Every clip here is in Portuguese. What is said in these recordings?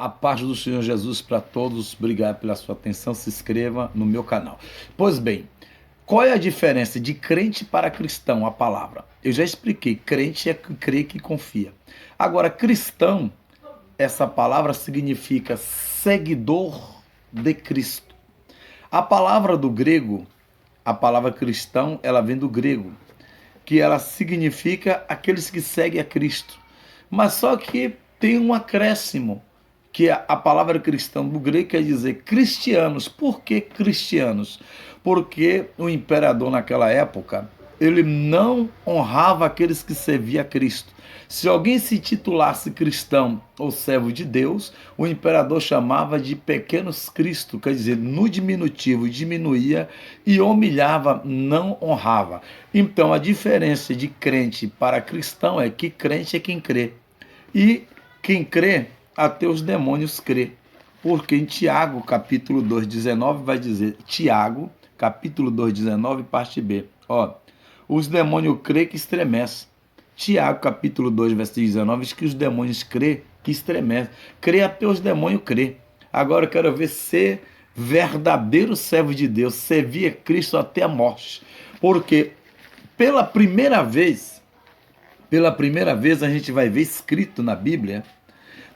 A paz do Senhor Jesus para todos. Obrigado pela sua atenção. Se inscreva no meu canal. Pois bem, qual é a diferença de crente para cristão, a palavra? Eu já expliquei. Crente é que crê, que confia. Agora, cristão, essa palavra significa seguidor de Cristo. A palavra do grego, a palavra cristão, ela vem do grego, que ela significa aqueles que seguem a Cristo. Mas só que tem um acréscimo, que a palavra cristão do grego quer dizer cristianos. Por que cristianos? Porque o imperador naquela época, ele não honrava aqueles que serviam a Cristo. Se alguém se titulasse cristão ou servo de Deus, o imperador chamava de pequenos Cristo, quer dizer, no diminutivo, diminuía e humilhava, não honrava. Então a diferença de crente para cristão é que crente é quem crê. E quem crê, até os demônios crê. Porque em Tiago, capítulo 2, 19, vai dizer, Tiago, capítulo 2, 19, parte B. Ó, os demônios crê que estremecem. Tiago, capítulo 2, versículo 19, diz que os demônios crê que estremecem. Crê até os demônios crê. Agora eu quero ver ser verdadeiro servo de Deus, servir a Cristo até a morte. Porque pela primeira vez a gente vai ver escrito na Bíblia,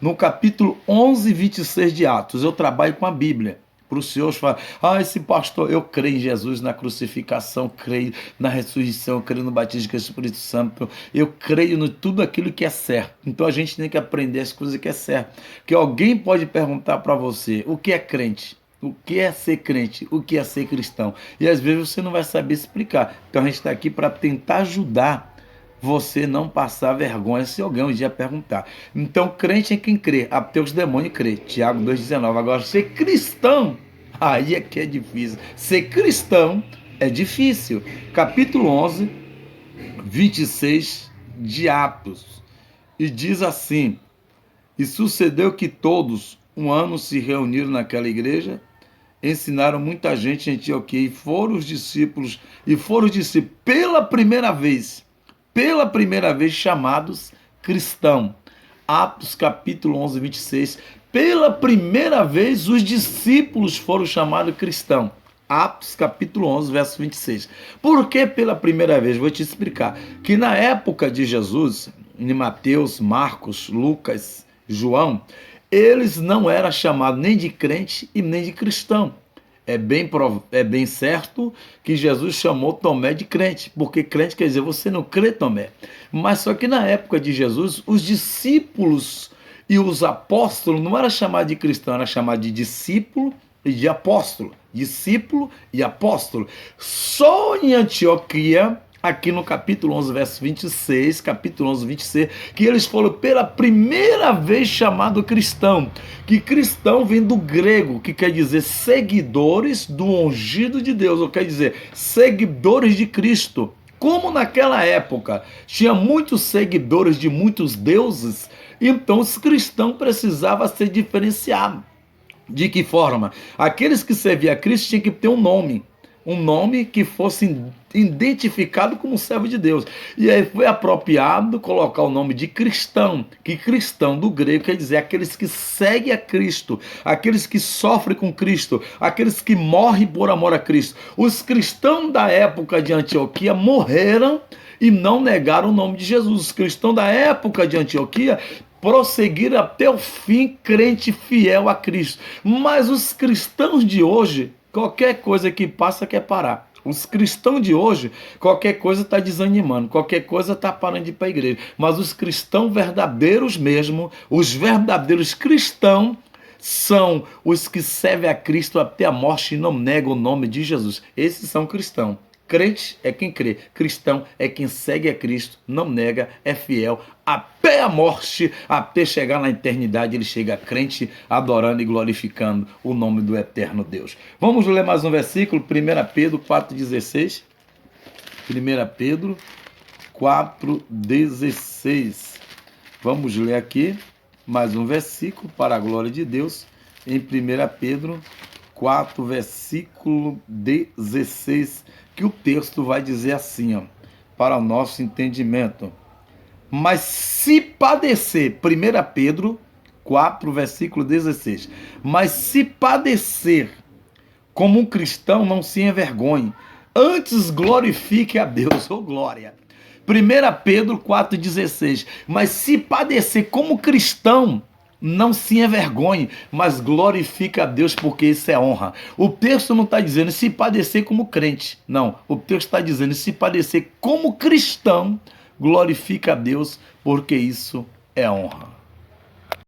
no capítulo 11, 26 de Atos. Eu trabalho com a Bíblia. Para os senhores falar, esse pastor, eu creio em Jesus, na crucificação, creio na ressurreição, eu creio no batismo do Espírito Santo, eu creio em tudo aquilo que é certo. Então a gente tem que aprender as coisas que é certo. Que alguém pode perguntar para você, o que é crente? O que é ser crente? O que é ser cristão? E às vezes você não vai saber explicar. Então a gente está aqui para tentar ajudar você não passar vergonha se alguém um dia perguntar. Então, crente é quem crê, até os demônios crê. Tiago 2,19. Agora, ser cristão, aí é que é difícil. Ser cristão é difícil. Capítulo 11, 26 de Atos. E diz assim, e sucedeu que todos um ano se reuniram naquela igreja, ensinaram muita gente em Antioquia, e foram os discípulos pela primeira vez chamados cristão. Atos capítulo 11, 26. Pela primeira vez os discípulos foram chamados cristão. Atos capítulo 11, verso 26. Por que pela primeira vez? Vou te explicar. Que na época de Jesus, em Mateus, Marcos, Lucas, João, eles não eram chamados nem de crente e nem de cristão. É bem certo que Jesus chamou Tomé de crente, porque crente quer dizer você não crê, Tomé. Mas só que na época de Jesus, os discípulos e os apóstolos não eram chamados de cristão, era chamado de discípulo e de apóstolo. Discípulo e apóstolo. Só em Antioquia, aqui no capítulo 11, verso 26, capítulo 11, 26, que eles foram pela primeira vez chamado cristão. Que cristão vem do grego, que quer dizer seguidores do ungido de Deus, ou quer dizer seguidores de Cristo. Como naquela época tinha muitos seguidores de muitos deuses, então os cristãos precisavam ser diferenciados. De que forma? Aqueles que serviam a Cristo tinham que ter um nome que fosse identificado como servo de Deus. E aí foi apropriado colocar o nome de cristão, que cristão do grego quer dizer aqueles que seguem a Cristo, aqueles que sofrem com Cristo, aqueles que morrem por amor a Cristo. Os cristãos da época de Antioquia morreram e não negaram o nome de Jesus. Os cristãos da época de Antioquia prosseguiram até o fim, crente fiel a Cristo. Mas os cristãos de hoje, qualquer coisa que passa quer parar. Os cristãos de hoje, qualquer coisa está desanimando, qualquer coisa está parando de ir para a igreja. Mas os cristãos verdadeiros mesmo, os verdadeiros cristãos, são os que servem a Cristo até a morte e não negam o nome de Jesus. Esses são cristãos. Crente é quem crê, cristão é quem segue a Cristo, não nega, é fiel até a morte, até chegar na eternidade. Ele chega crente, adorando e glorificando o nome do eterno Deus. Vamos ler mais um versículo, 1 Pedro 4,16. 1 Pedro 4,16. Vamos ler aqui mais um versículo para a glória de Deus, em 1 Pedro 4, versículo 16, que o texto vai dizer assim, para o nosso entendimento. Mas se padecer, 1 Pedro 4, versículo 16. Mas se padecer como um cristão, não se envergonhe, antes glorifique a Deus. Ô glória! 1 Pedro 4,16. Mas se padecer como cristão, não se envergonhe, mas glorifique a Deus, porque isso é honra. O texto não está dizendo se padecer como crente. Não, o texto está dizendo se padecer como cristão, glorifique a Deus, porque isso é honra.